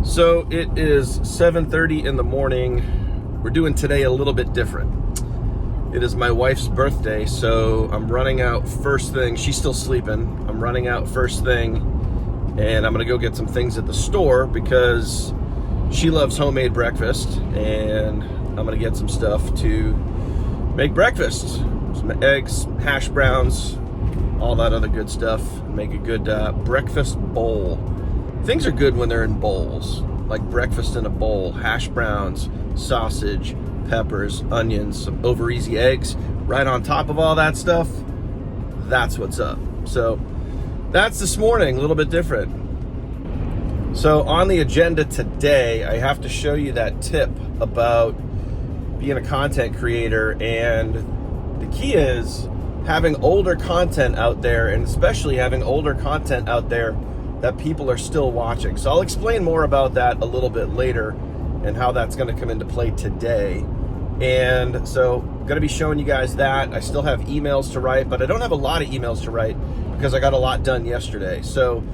So it is 7:30 in the morning. We're doing today a little bit different. It is my wife's birthday, so I'm running out first thing. She's still sleeping. I'm running out first thing, and I'm gonna go get some things at the store because she loves homemade breakfast, and I'm gonna get some stuff to make breakfast. Some eggs, hash browns, all that other good stuff. Make a good breakfast bowl. Things are good when they're in bowls, like breakfast in a bowl, hash browns, sausage, peppers, onions, some over easy eggs, right on top of all that stuff. That's what's up. So that's this morning, a little bit different. So on the agenda today, I have to show you that tip about being a content creator, and the key is having older content out there, and especially having older content out there that people are still watching. So I'll explain more about that a little bit later and how that's going to come into play today. And so I'm going to be showing you guys that. I still have emails to write, but I don't have a lot of emails to write because I got a lot done yesterday. So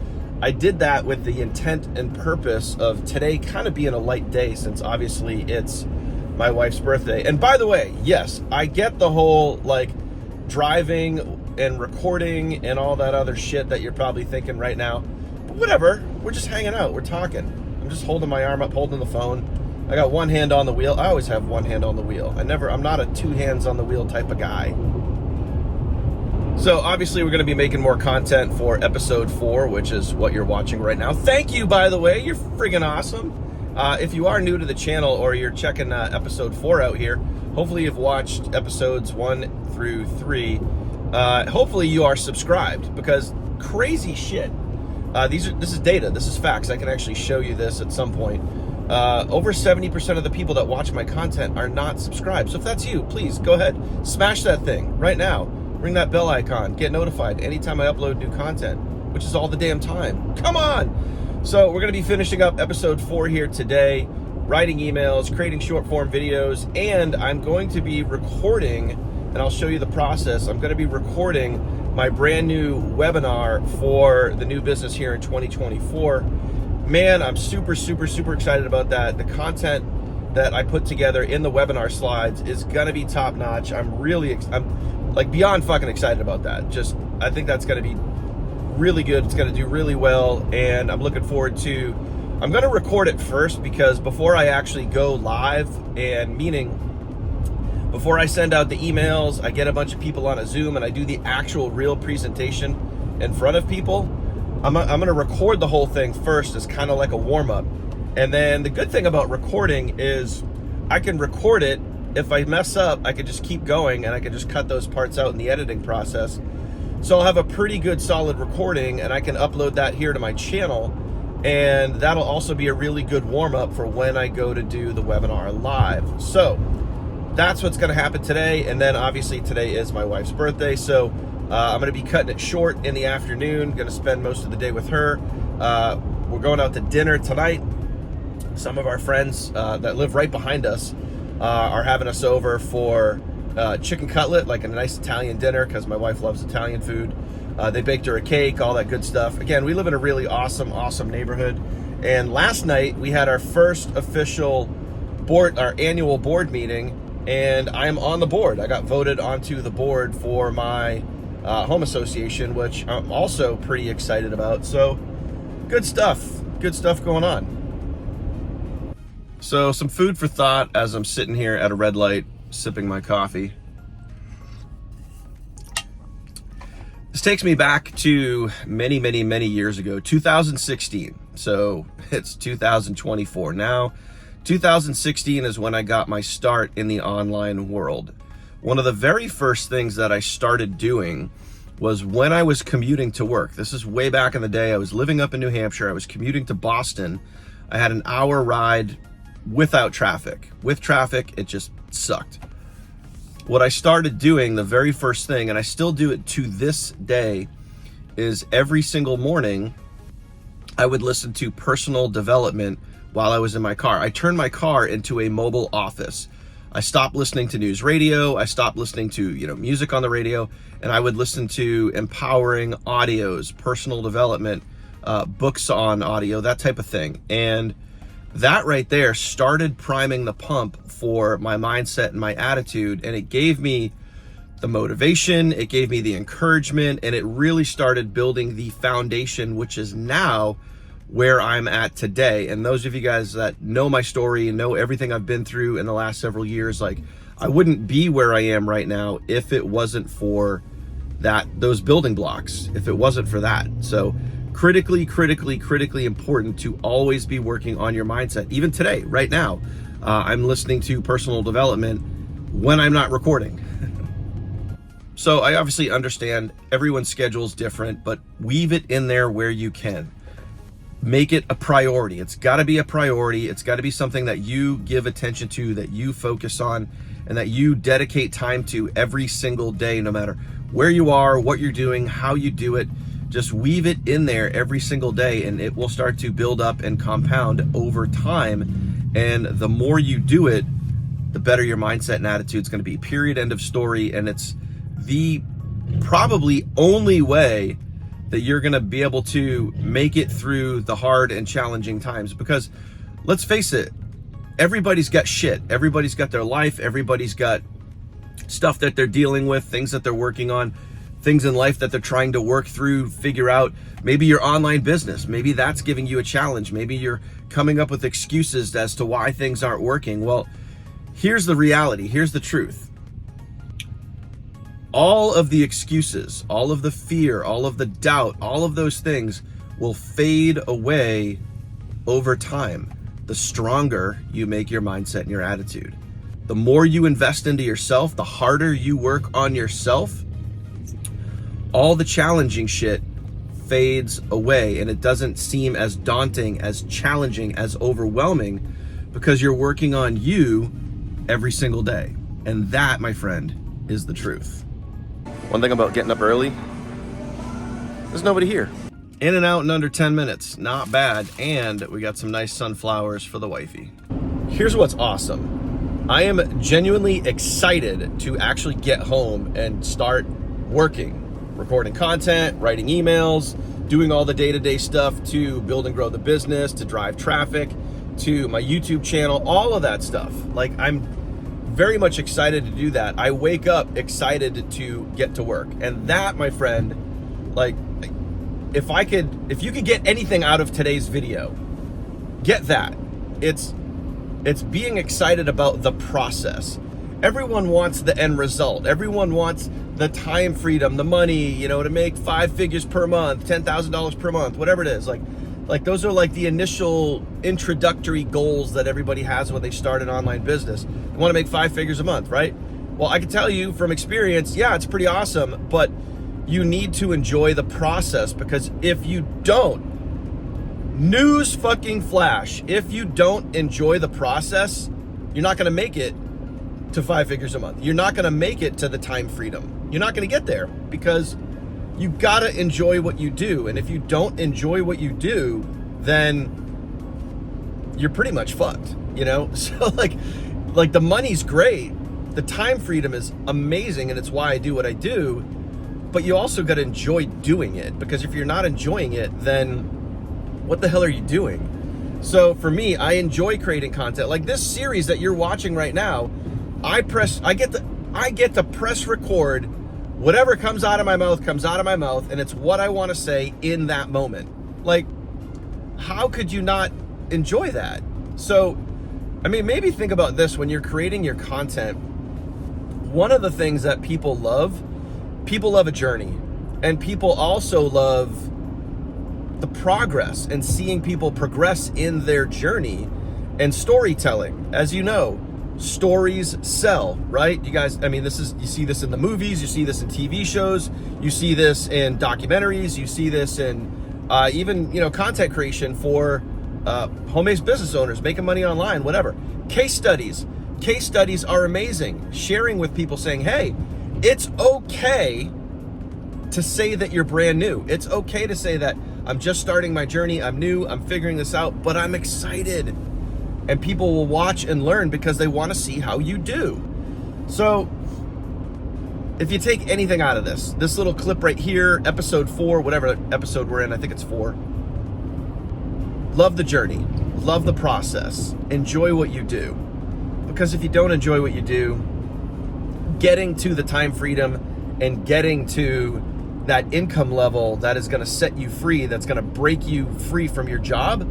I did that with the intent and purpose of today kind of being a light day, since obviously it's my wife's birthday. And by the way, yes, I get the whole like driving and recording and all that other shit that you're probably thinking right now. But whatever, we're just hanging out, we're talking. I'm just holding my arm up, holding the phone. I got one hand on the wheel. I always have one hand on the wheel. I'm not a two hands on the wheel type of guy. So obviously we're gonna be making more content for episode 4, which is what you're watching right now. Thank you, by the way, you're friggin' awesome. If you are new to the channel or you're checking episode 4 out here, hopefully you've watched episodes 1 through 3. Hopefully you are subscribed, because crazy shit. This is data, this is facts. I can actually show you this at some point. Over 70% of the people that watch my content are not subscribed. So if that's you, please go ahead, smash that thing right now. Ring that bell icon, get notified anytime I upload new content, which is all the damn time. Come on! So we're gonna be finishing up episode 4 here today, writing emails, creating short form videos, and I'm going to be recording, and I'll show you the process. I'm gonna be recording my brand new webinar for the new business here in 2024. Man, I'm super excited about that. The content that I put together in the webinar slides is gonna be top notch. I'm like beyond fucking excited about that. I think that's gonna be really good. It's gonna do really well, and I'm looking forward to, I'm gonna record it first, because before I actually go live, and meaning before I send out the emails, I get a bunch of people on a Zoom and I do the actual real presentation in front of people, I'm gonna record the whole thing first as kind of like a warm-up. And then the good thing about recording is I can record it. If I mess up, I can just keep going, and I can just cut those parts out in the editing process. So I'll have a pretty good solid recording, and I can upload that here to my channel, and that'll also be a really good warm-up for when I go to do the webinar live. So that's what's gonna happen today. And then obviously today is my wife's birthday, so I'm gonna be cutting it short in the afternoon, gonna spend most of the day with her. We're going out to dinner tonight. Some of our friends that live right behind us are having us over for chicken cutlet, like a nice Italian dinner, because my wife loves Italian food. They baked her a cake, all that good stuff. Again, we live in a really awesome neighborhood. And last night we had our first official our annual board meeting, and I am on the board. I got voted onto the board for my home association, which I'm also pretty excited about. So good stuff going on. So some food for thought as I'm sitting here at a red light sipping my coffee. This takes me back to many years ago, 2016. So it's 2024 now. 2016 is when I got my start in the online world. One of the very first things that I started doing was when I was commuting to work. This is way back in the day. I was living up in New Hampshire. I was commuting to Boston. I had an hour ride without traffic. With traffic, it just sucked. What I started doing, the very first thing, and I still do it to this day, is every single morning I would listen to personal development while I was in my car. I turned my car into a mobile office. I stopped listening to news radio. I stopped listening to, music on the radio, and I would listen to empowering audios, personal development, books on audio, that type of thing. And that right there started priming the pump for my mindset and my attitude, and it gave me the motivation, it gave me the encouragement, and it really started building the foundation, which is now where I'm at today. And those of you guys that know my story and know everything I've been through in the last several years, like, I wouldn't be where I am right now if it wasn't for those building blocks, if it wasn't for that. So critically important to always be working on your mindset. Even today, right now, I'm listening to personal development when I'm not recording. So I obviously understand everyone's schedule is different, but weave it in there where you can. Make it a priority. It's got to be a priority. It's got to be something that you give attention to, that you focus on, and that you dedicate time to every single day, no matter where you are, what you're doing, how you do it. Just weave it in there every single day, and it will start to build up and compound over time. And the more you do it, the better your mindset and attitude is going to be. Period. End of story. And it's the probably only way that you're going to be able to make it through the hard and challenging times. Because let's face it, everybody's got shit. Everybody's got their life. Everybody's got stuff that they're dealing with, things that they're working on, things in life that they're trying to work through, figure out. Maybe your online business, maybe that's giving you a challenge. Maybe you're coming up with excuses as to why things aren't working. Well, here's the reality. Here's the truth. All of the excuses, all of the fear, all of the doubt, all of those things will fade away over time. The stronger you make your mindset and your attitude. The more you invest into yourself, the harder you work on yourself, all the challenging shit fades away, and it doesn't seem as daunting, as challenging, as overwhelming, because you're working on you every single day. And that, my friend, is the truth. One thing about getting up early, there's nobody here. In and out in under 10 minutes, not bad. And we got some nice sunflowers for the wifey. Here's what's awesome. I am genuinely excited to actually get home and start working, recording content, writing emails, doing all the day-to-day stuff to build and grow the business, to drive traffic, to my YouTube channel, all of that stuff. Like, I'm very much excited to do that. I wake up excited to get to work. And that, my friend, like, if you could get anything out of today's video, get that. It's being excited about the process. Everyone wants the end result. Everyone wants the time freedom, the money, to make 5 figures per month, $10,000 per month, whatever it is. Like those are like the initial introductory goals that everybody has when they start an online business. They want to make 5 figures a month, right? Well, I can tell you from experience, yeah, it's pretty awesome, but you need to enjoy the process, because if you don't, news fucking flash, if you don't enjoy the process, you're not going to make it to 5 figures a month. You're not going to make it to the time freedom. You're not going to get there, because you got to enjoy what you do. And if you don't enjoy what you do, then you're pretty much fucked, So like the money's great. The time freedom is amazing, and it's why I do what I do. But you also got to enjoy doing it, because if you're not enjoying it, then what the hell are you doing? So for me, I enjoy creating content. Like this series that you're watching right now, I get to press record. Whatever comes out of my mouth comes out of my mouth, and it's what I want to say in that moment. Like, how could you not enjoy that? So, I mean, maybe think about this when you're creating your content. One of the things that people love a journey, and people also love the progress and seeing people progress in their journey, and storytelling. As you know, stories sell, right? You guys, I mean, you see this in the movies, you see this in TV shows, you see this in documentaries, you see this in even, content creation for home-based business owners, making money online, whatever. Case studies are amazing. Sharing with people, saying, hey, it's okay to say that you're brand new. It's okay to say that I'm just starting my journey, I'm new, I'm figuring this out, but I'm excited. And people will watch and learn because they want to see how you do. So if you take anything out of this little clip right here, episode 4, whatever episode we're in, I think it's 4. love the journey, love the process, enjoy what you do. Because if you don't enjoy what you do, getting to the time freedom and getting to that income level that is going to set you free, that's going to break you free from your job,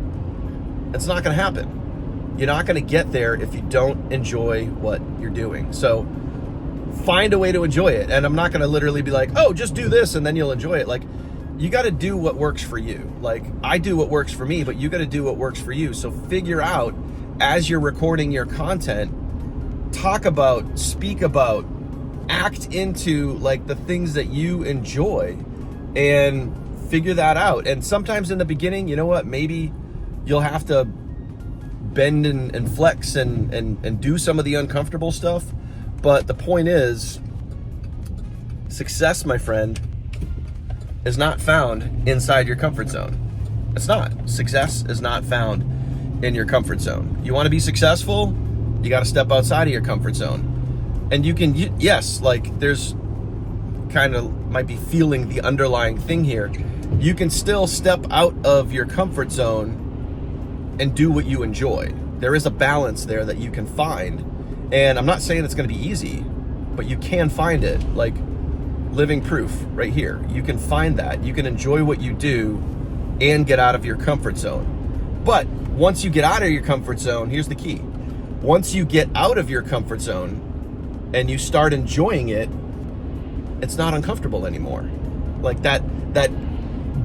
it's not going to happen. You're not going to get there if you don't enjoy what you're doing. So find a way to enjoy it. And I'm not going to literally be like, oh, just do this and then you'll enjoy it. Like, you got to do what works for you. Like, I do what works for me, but you got to do what works for you. So figure out, as you're recording your content, talk about, speak about, act into like the things that you enjoy, and figure that out. And sometimes in the beginning, you know what, maybe you'll have to bend and flex and do some of the uncomfortable stuff. But the point is, success, my friend, is not found inside your comfort zone. It's not. Success is not found in your comfort zone. You want to be successful, you got to step outside of your comfort zone. And you can, yes, like there's kind of might be feeling the underlying thing here. You can still step out of your comfort zone and do what you enjoy. There is a balance there that you can find. And I'm not saying it's going to be easy, but you can find it. Like, living proof right here. You can find that. You can enjoy what you do and get out of your comfort zone. But once you get out of your comfort zone, here's the key. Once you get out of your comfort zone and you start enjoying it, it's not uncomfortable anymore. Like that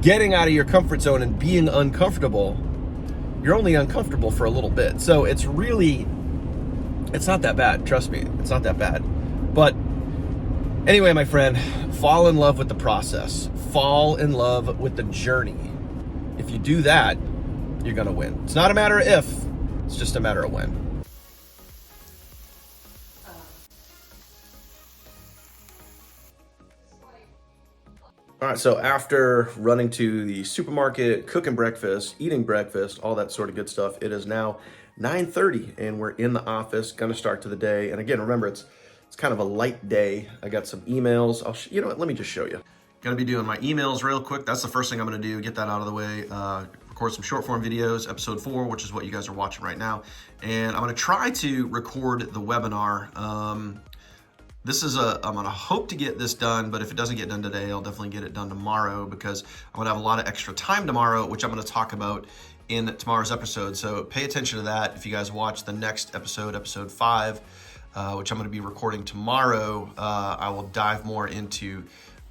getting out of your comfort zone and being uncomfortable, you're only uncomfortable for a little bit. So it's not that bad. Trust me, it's not that bad. But anyway, my friend, fall in love with the process. Fall in love with the journey. If you do that, you're gonna win. It's not a matter of if, it's just a matter of when. All right, so after running to the supermarket, cooking breakfast, eating breakfast, all that sort of good stuff, it is now 9:30 and we're in the office, gonna start to the day. And again, remember, it's kind of a light day. I got some emails. You know what, let me just show you. Gonna be doing my emails real quick. That's the first thing I'm gonna do, get that out of the way. Record some short form videos, episode 4, which is what you guys are watching right now. And I'm gonna try to record the webinar. I'm gonna hope to get this done, but if it doesn't get done today, I'll definitely get it done tomorrow, because I'm gonna have a lot of extra time tomorrow, which I'm gonna talk about in tomorrow's episode. So pay attention to that. If you guys watch the next episode, episode 5, which I'm gonna be recording tomorrow, I will dive more into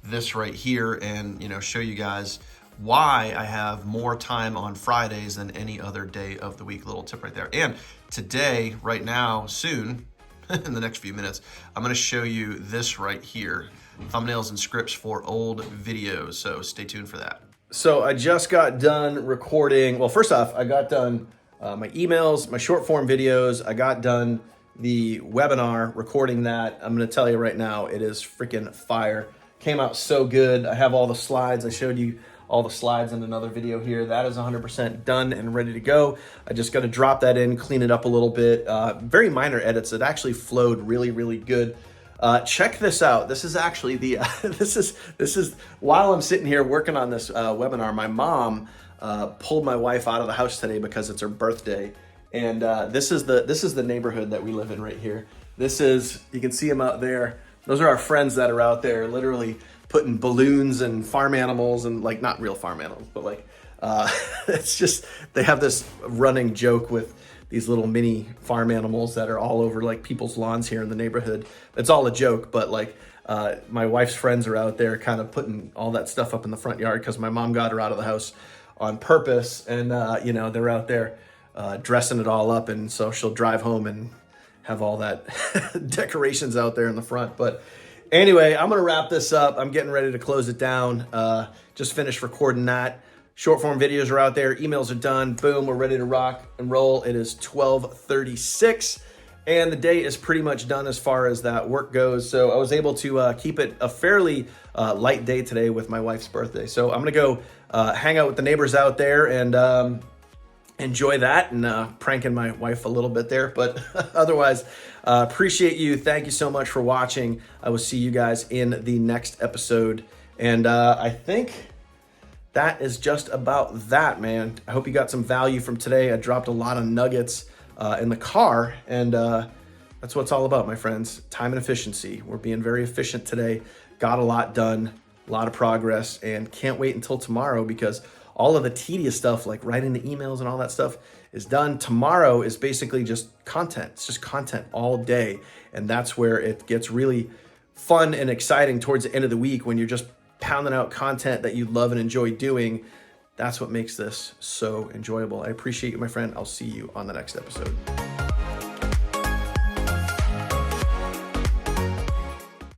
this right here and, you know, show you guys why I have more time on Fridays than any other day of the week. Little tip right there. And today, right now, soon, in the next few minutes, I'm gonna show you this right here, thumbnails and scripts for old videos, so stay tuned for that. So I just got done recording, well, first off, I got done my emails, my short form videos, I got done the webinar, recording that. I'm gonna tell you right now, it is freaking fire. Came out so good. I have all the slides. I showed you all the slides in another video here. That is 100% done and ready to go. I just got to drop that in, clean it up a little bit. Very minor edits. It actually flowed really, really good. Check this out. This is actually the, this is while I'm sitting here working on this webinar, my mom pulled my wife out of the house today because it's her birthday. And this is the neighborhood that we live in right here. This is, you can see them out there. Those are our friends that are out there literally putting balloons and farm animals, and like, not real farm animals, but like, it's just, they have this running joke with these little mini farm animals that are all over like people's lawns here in the neighborhood. It's all a joke, but like, my wife's friends are out there kind of putting all that stuff up in the front yard because my mom got her out of the house on purpose. And, you know, they're out there dressing it all up. And so she'll drive home and have all that decorations out there in the front. But anyway, I'm gonna wrap this up. I'm getting ready to close it down. Just finished recording that. Short form videos are out there. Emails are done. Boom, we're ready to rock and roll. It is 12:36 and the day is pretty much done as far as that work goes. So I was able to keep it a fairly light day today with my wife's birthday. So I'm gonna go hang out with the neighbors out there and enjoy that, and pranking my wife a little bit there. But otherwise, appreciate you. Thank you so much for watching. I will see you guys in the next episode. And I think that is just about that, man. I hope you got some value from today. I dropped a lot of nuggets in the car, and that's what it's all about, my friends. Time and efficiency. We're being very efficient today. Got a lot done, a lot of progress, and can't wait until tomorrow because all of the tedious stuff like writing the emails and all that stuff is done. Tomorrow is basically just content. It's just content all day. And that's where it gets really fun and exciting towards the end of the week when you're just pounding out content that you love and enjoy doing. That's what makes this so enjoyable. I appreciate you, my friend. I'll see you on the next episode.